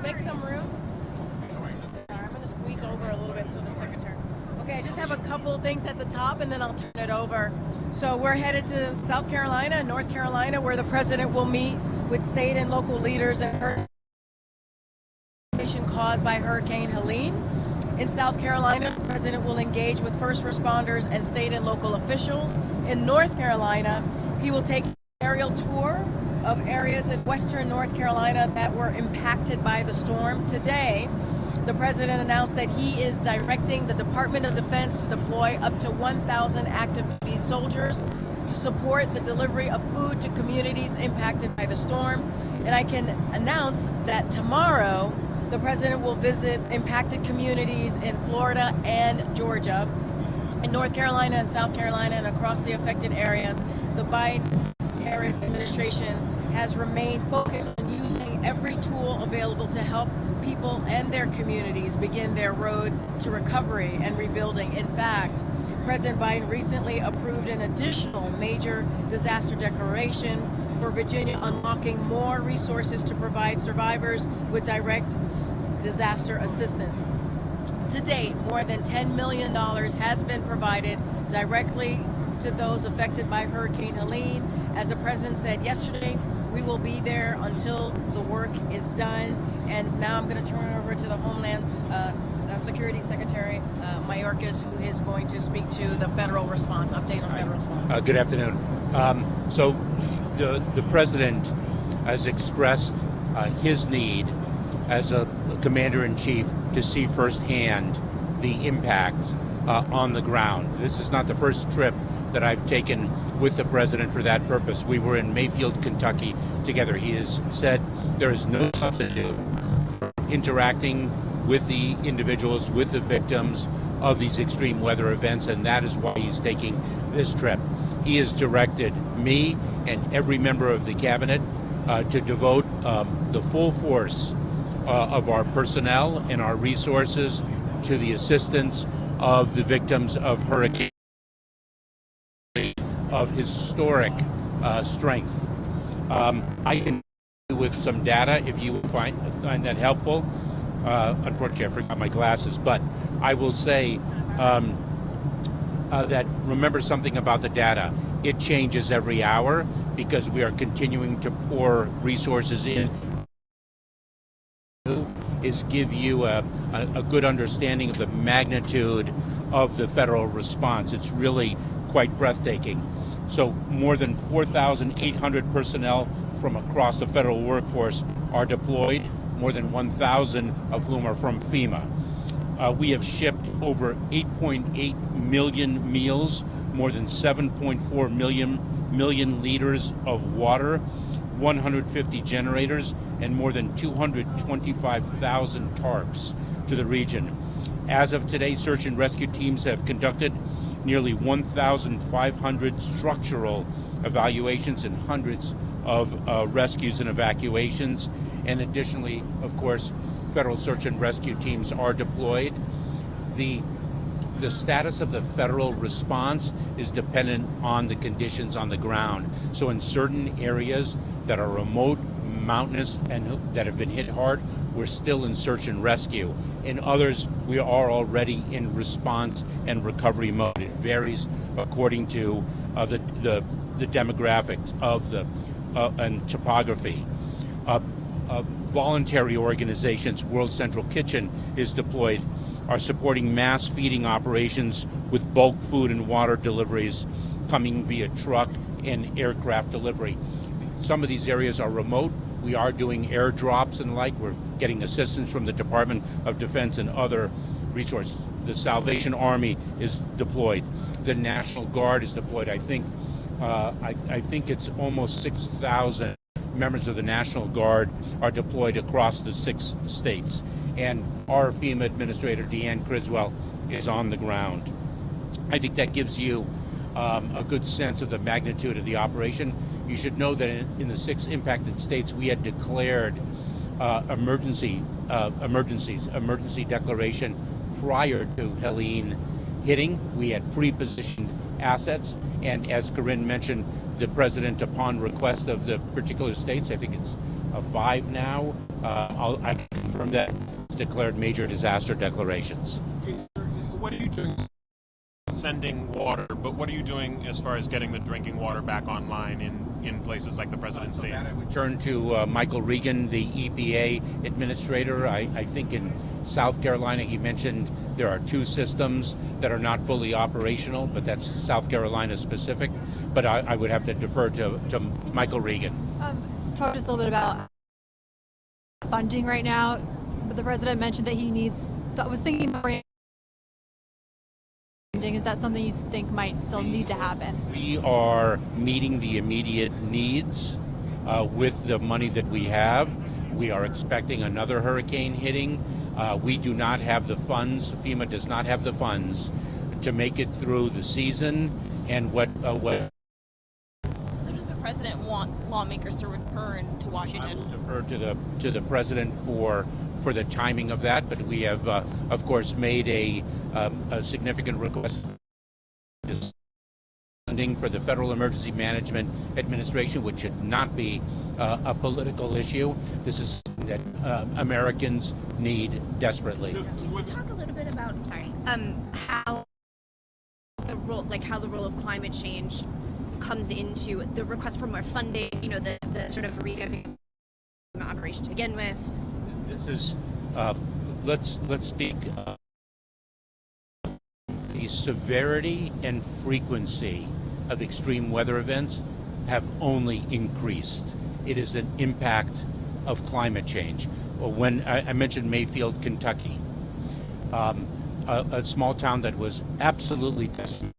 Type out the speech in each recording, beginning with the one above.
Make some room. I'm going to squeeze over a little bit so the secretary. Okay, I just have a couple things at the top and then I'll turn it over. So we're headed to South Carolina, North Carolina, where the president will meet with state and local leaders and hurricane caused by Hurricane Helene. In South Carolina, the president will engage with first responders and state and local officials. In North Carolina, he will take an aerial tour of areas in western North Carolina that were impacted by the storm. Today, the president announced that he is directing the Department of Defense to deploy up to 1,000 active duty soldiers to support the delivery of food to communities impacted by the storm. And I can announce that tomorrow, the president will visit impacted communities in Florida and Georgia. In North Carolina and South Carolina and across the affected areas, the Biden-Harris administration has remained focused on using every tool available to help people and their communities begin their road to recovery and rebuilding. In fact, President Biden recently approved an additional major disaster declaration for Virginia, unlocking more resources to provide survivors with direct disaster assistance. To date, more than $10 million has been provided directly to those affected by Hurricane Helene. As the president said yesterday, we will be there until the work is done. And now I'm going to turn it over to the Homeland Security Secretary, Mayorkas, who is going to speak to the federal response, update on federal response. Good afternoon. So the president has expressed his need as a commander-in-chief to see firsthand the impacts on the ground. This is not the first trip that I've taken with the president for that purpose. We were in Mayfield, Kentucky together. He has said there is no substitute for interacting with the individuals, with the victims of these extreme weather events, and that is why he's taking this trip. He has directed me and every member of the cabinet to devote the full force of our personnel and our resources to the assistance of the victims of hurricane of historic strength. I can with some data if you find that helpful. Unfortunately, I forgot my glasses, but I will say that remember something about the data. It changes every hour because we are continuing to pour resources in. Is give you a good understanding of the magnitude of the federal response. It's really quite breathtaking. So more than 4,800 personnel from across the federal workforce are deployed, more than 1,000 of whom are from FEMA. We have shipped over 8.8 million meals, more than 7.4 million liters of water, 150 generators, and more than 225,000 tarps to the region. As of today, search and rescue teams have conducted nearly 1,500 structural evaluations and hundreds of rescues and evacuations. And additionally, of course, federal search and rescue teams are deployed. The status of the federal response is dependent on the conditions on the ground. So in certain areas that are remote, mountainous, and that have been hit hard, we're still in search and rescue. In others, we are already in response and recovery mode. It varies according to the demographics of the and topography. Voluntary organizations, World Central Kitchen is deployed, are supporting mass feeding operations with bulk food and water deliveries coming via truck and aircraft delivery. Some of these areas are remote. We are doing airdrops and like. We're getting assistance from the Department of Defense and other resources. The Salvation Army is deployed. The National Guard is deployed. I think it's almost 6,000 members of the National Guard are deployed across the 6 states. And our FEMA administrator, Deanne Criswell, is on the ground. I think that gives you a good sense of the magnitude of the operation. You should know that in the 6 impacted states, we had declared emergency declaration prior to Helene hitting. We had pre-positioned assets, and as Karine mentioned, the president, upon request of the particular states, I think it's 5 now, I can confirm that, has declared major disaster declarations. What are you doing? Sending water, but what are you doing as far as getting the drinking water back online in places like the presidency? I would turn to Michael Regan, the EPA administrator. I think in South Carolina he mentioned there are 2 systems that are not fully operational, but that's South Carolina specific. But I would have to defer to Michael Regan. Talk just a little bit about funding right now. But the president mentioned that he needs. I was thinking about. Is that something you think might still need to happen? We are meeting the immediate needs with the money that we have. We are expecting another hurricane hitting. We do not have the funds. FEMA does not have the funds to make it through the season. And what? So does the president want lawmakers to return to Washington? I will defer to the president for the timing of that, but we have, of course, made a significant request funding for the Federal Emergency Management Administration, which should not be a political issue. This is something that Americans need desperately. Can you talk a little bit about, how the role of climate change comes into the request for more funding, the sort of revamping operation to begin with? This is, let's speak, the severity and frequency of extreme weather events have only increased. It is an impact of climate change. When I mentioned Mayfield, Kentucky, a small town that was absolutely decimated,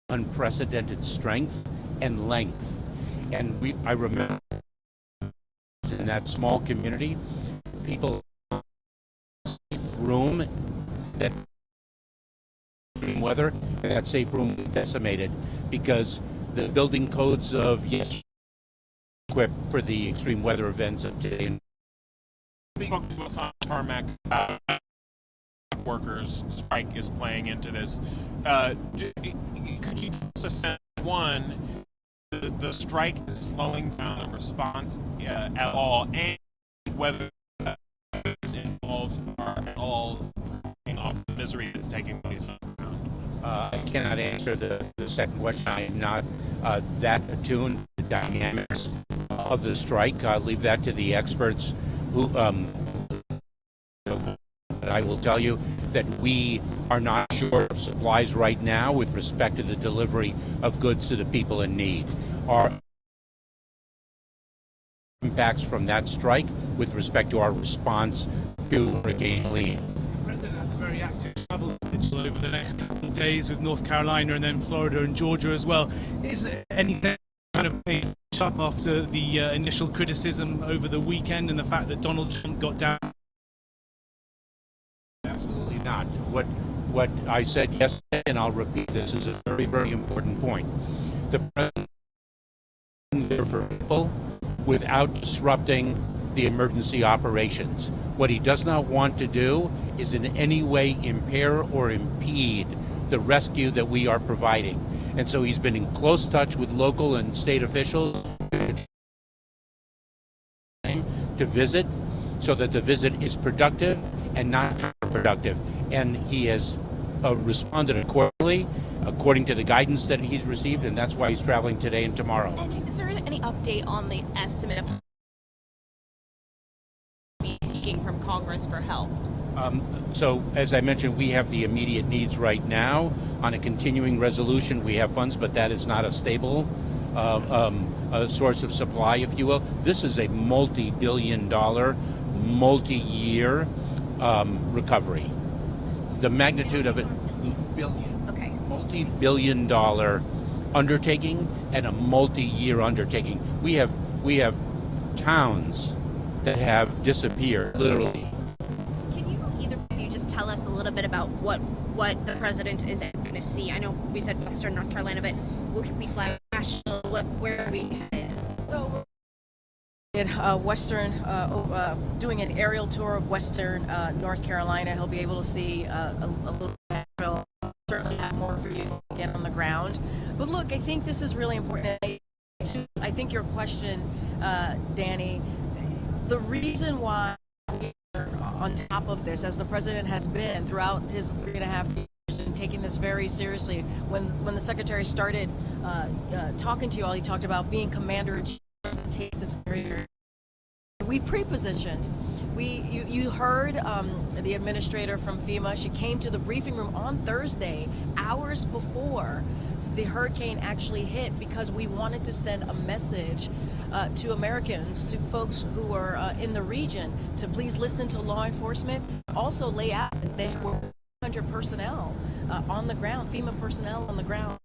unprecedented strength and length. And I remember in that small community, people room that extreme weather, and that safe room was decimated because the building codes of yesterday equipped for the extreme weather events of today. Spoke to us on tarmac. Workers strike is playing into this. Could you tell us, one, the strike is slowing down the response at all, and whether is involved are at all off the misery that's taking place on the ground? I cannot answer the second question. I am not that attuned to the dynamics of the strike. I'll leave that to the experts who. But I will tell you that we are not short of supplies right now with respect to the delivery of goods to the people in need. Our impacts from that strike with respect to our response to Hurricane Helene. The president has a very active travel schedule over the next couple of days with North Carolina and then Florida and Georgia as well. Is anything kind of made up after the initial criticism over the weekend and the fact that Donald Trump got down? Absolutely not. What I said yesterday, and I'll repeat this, is a very, very important point. The president is there for people without disrupting the emergency operations. What he does not want to do is in any way impair or impede the rescue that we are providing. And so he's been in close touch with local and state officials to visit so that the visit is productive and not counterproductive. And he has responded accordingly, according to the guidance that he's received, and that's why he's traveling today and tomorrow. And is there any update on the estimate of seeking from Congress for help? So, as I mentioned, we have the immediate needs right now. On a continuing resolution, we have funds, but that is not a stable source of supply, if you will. This is a multi-billion-dollar, multi-year recovery. The magnitude of it, billion. Okay. Multi-billion-dollar undertaking and a multi-year undertaking. We have towns that have disappeared, literally. Can you either of you just tell us a little bit about what the president is going to see? I know we said Western North Carolina, but will we fly national? Where are we headed? So doing an aerial tour of Western North Carolina. He'll be able to see a little bit ground. But look, I think this is really important. I think your question, Danny, the reason why we are on top of this, as the president has been throughout his 3.5 years and taking this very seriously, when the secretary started talking to you all, he talked about being commander-in-chief, takes this very. We pre-positioned. You heard the administrator from FEMA. She came to the briefing room on Thursday, hours before the hurricane actually hit, because we wanted to send a message to Americans, to folks who are in the region, to please listen to law enforcement. Also lay out that there were 100 personnel on the ground, FEMA personnel on the ground,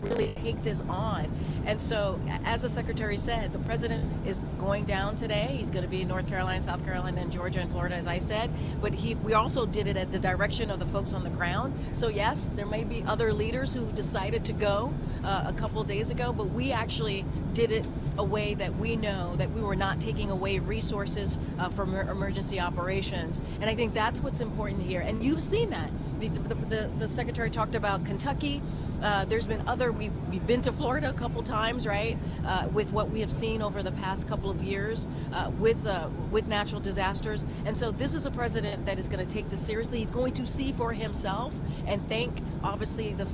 really take this on. And so, as the secretary said, the president is going down today. He's going to be in North Carolina, South Carolina, and Georgia, and Florida, as I said. But we also did it at the direction of the folks on the ground. So yes, there may be other leaders who decided to go a couple days ago, but we actually did it a way that we know that we were not taking away resources from emergency operations. And I think that's what's important here. And you've seen that. The secretary talked about Kentucky. There's been other, we've been to Florida a couple times, right? With what we have seen over the past couple of years with natural disasters. And so this is a president that is going to take this seriously. He's going to see for himself and thank, obviously, the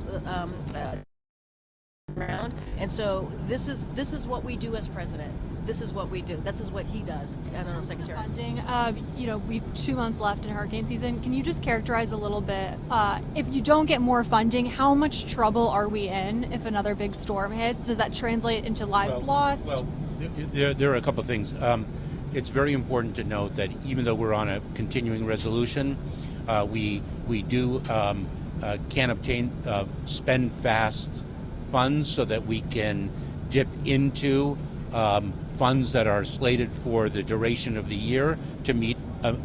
ground. And so this is what we do as president. This is what we do. This is what he does. I don't know, Secretary. Funding, we've 2 months left in hurricane season. Can you just characterize a little bit, if you don't get more funding, how much trouble are we in if another big storm hits? Does that translate into lives lost? Well, there are a couple of things. It's very important to note that even though we're on a continuing resolution, we can obtain spend fast funds so that we can dip into funds that are slated for the duration of the year to meet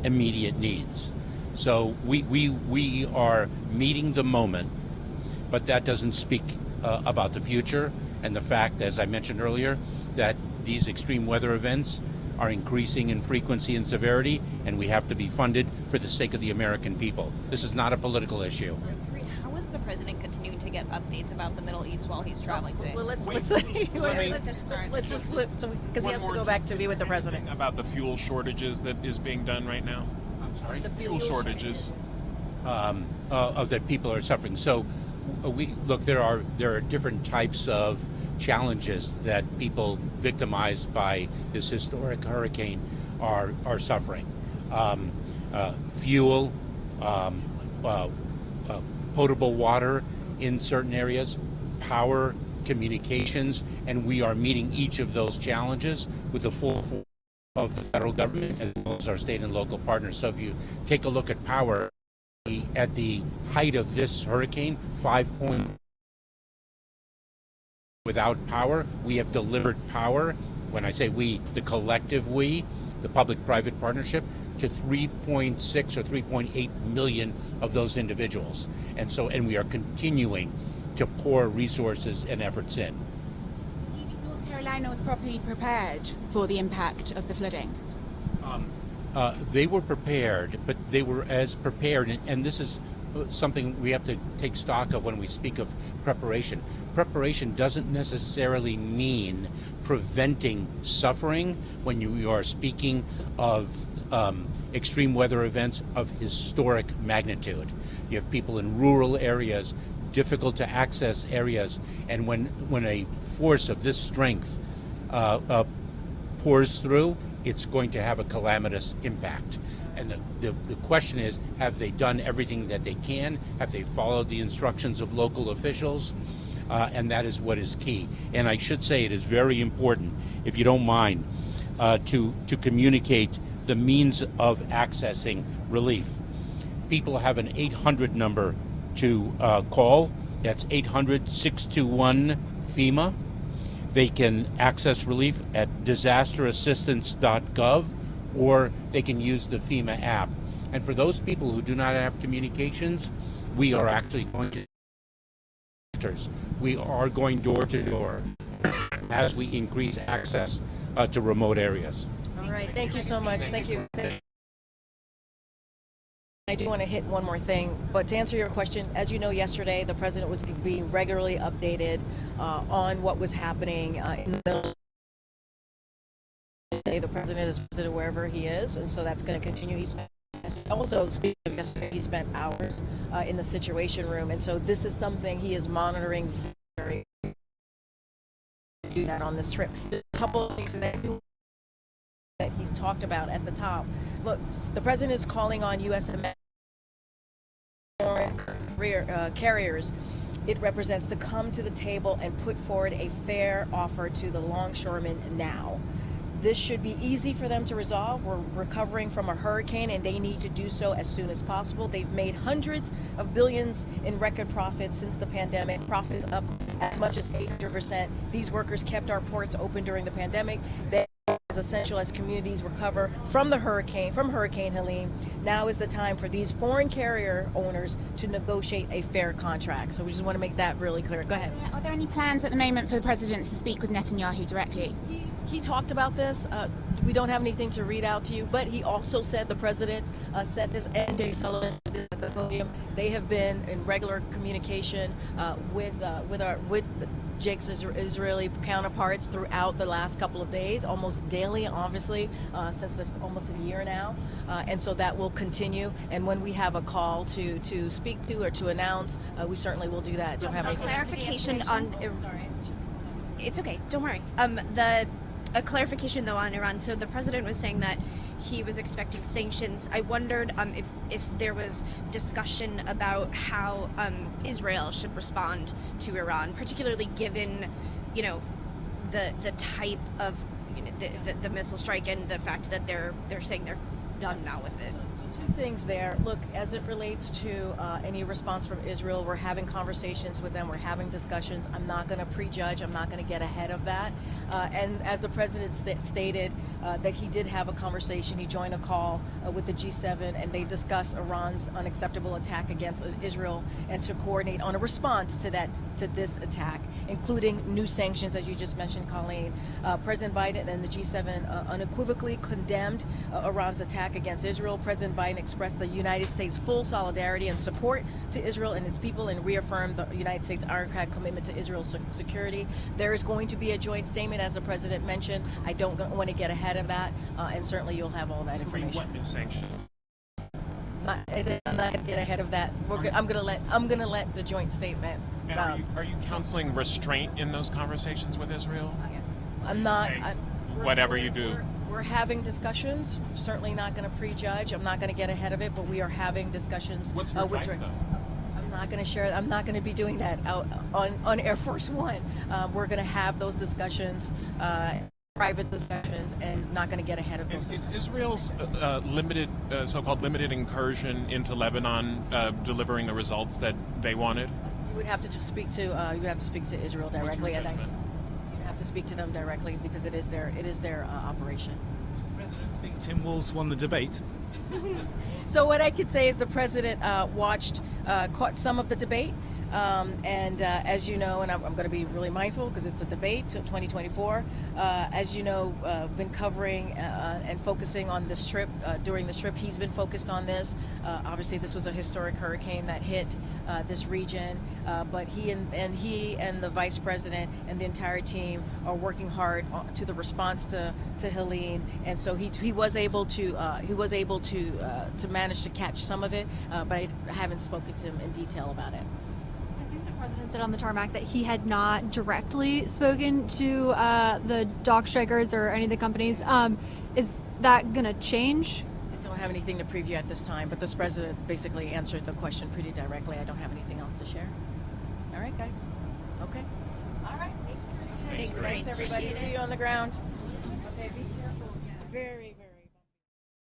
immediate needs. So we are meeting the moment, but that doesn't speak about the future and the fact, as I mentioned earlier, that these extreme weather events are increasing in frequency and severity, and we have to be funded for the sake of the American people. This is not a political issue. Karine, how is the president continuing to get updates about the Middle East while he's traveling today? Well, let's because he has to go back to be with the president. About the fuel shortages that is being done right now. I'm sorry? The Fuel shortages. That people are suffering. So there are different types of challenges that people victimized by this historic hurricane are suffering. Fuel, potable water in certain areas, power, communications, and we are meeting each of those challenges with the full force of the federal government as well as our state and local partners. So if you take a look at power, at the height of this hurricane, 5 point without power, we have delivered power. When I say we, the collective we, the public-private partnership, to 3.6 or 3.8 million of those individuals. And we are continuing to pour resources and efforts in. Do you think North Carolina was properly prepared for the impact of the flooding? They were prepared, but they were as prepared, and this is something we have to take stock of when we speak of preparation. Preparation doesn't necessarily mean preventing suffering when you are speaking of extreme weather events of historic magnitude. You have people in rural areas, difficult to access areas, and when a force of this strength pours through, it's going to have a calamitous impact. And the question is, have they done everything that they can? Have they followed the instructions of local officials? And that is what is key. And I should say it is very important, if you don't mind, to communicate the means of accessing relief. People have an 800 number to call. That's 800-621-FEMA. They can access relief at disasterassistance.gov, or they can use the FEMA app. And for those people who do not have communications, we are actually going to door to door as we increase access to remote areas. All right. Thank you so much. Thank you. I do want to hit one more thing, but to answer your question, as you know, yesterday the president was being regularly updated on what was happening in the middle. The president is president wherever he is, and so that's going to continue. Also, speaking of yesterday, he spent hours in the Situation Room, and so this is something he is monitoring very do that on this trip. There's a couple of things that he's talked about at the top. Look, the president is calling on U.S. carriers it represents to come to the table and put forward a fair offer to the longshoremen now. This should be easy for them to resolve. We're recovering from a hurricane and they need to do so as soon as possible. They've made hundreds of billions in record profits since the pandemic, profits up as much as 800%. These workers kept our ports open during the pandemic. They are as essential as communities recover from Hurricane Helene. Now is the time for these foreign carrier owners to negotiate a fair contract. So we just want to make that really clear. Go ahead. Are there any plans at the moment for the president to speak with Netanyahu directly? He talked about this. We don't have anything to read out to you, but he also said, the president said this, and Jay Sullivan said this at the podium. They have been in regular communication with Jake's Israeli counterparts throughout the last couple of days, almost daily, obviously, since almost a year now. And so that will continue. And when we have a call to speak to or to announce, we certainly will do that. Don't have any clarification on. Sorry. It's okay. Don't worry. A clarification though on Iran. So the president was saying that he was expecting sanctions. I wondered if there was discussion about how Israel should respond to Iran, particularly given, the type of the missile strike and the fact that they're saying they're done now with it. So two things there. Look, as it relates to any response from Israel, we're having conversations with them. We're having discussions. I'm not going to prejudge. I'm not going to get ahead of that. And as the president stated that he did have a conversation, he joined a call with the G7, and they discussed Iran's unacceptable attack against Israel and to coordinate on a response to this attack, including new sanctions, as you just mentioned, Colleen. President Biden and the G7 unequivocally condemned Iran's attack against Israel. President Biden expressed the United States' full solidarity and support to Israel and its people and reaffirmed the United States' ironclad commitment to Israel's security. There is going to be a joint statement, as the president mentioned. I don't want to get ahead of that, and certainly you'll have all that information. What new sanctions? I'm not going to get ahead of that. I'm going to let the joint statement. And are you counseling restraint in those conversations with Israel? I'm not. Whatever you do. We're having discussions. Certainly not going to prejudge. I'm not going to get ahead of it, but we are having discussions. What's your advice, though? I'm not going to share. I'm not going to be doing that out on Air Force One. We're going to have those discussions, private discussions, and not going to get ahead of those. Is Israel's so-called limited incursion into Lebanon delivering the results that they wanted? You would have to just speak to. You would have to speak to Israel directly. What's your judgment? Have to speak to them directly because it is their operation. Does the president think Tim Walz won the debate? So what I could say is the president caught some of the debate. And as you know, and I'm going to be really mindful because it's a debate till 2024. As you know, been covering and focusing on this trip. During this trip, he's been focused on this. Obviously, this was a historic hurricane that hit this region. But he and the vice president and the entire team are working hard to the response to Helene. And so he was able to manage to catch some of it. But I haven't spoken to him in detail about it. The president said on the tarmac that he had not directly spoken to the dock strikers or any of the companies. Is that going to change? I don't have anything to preview at this time, but this president basically answered the question pretty directly. I don't have anything else to share. All right, guys. Okay. All right. Thanks, everybody. See you on the ground. Okay, be careful. It's very, very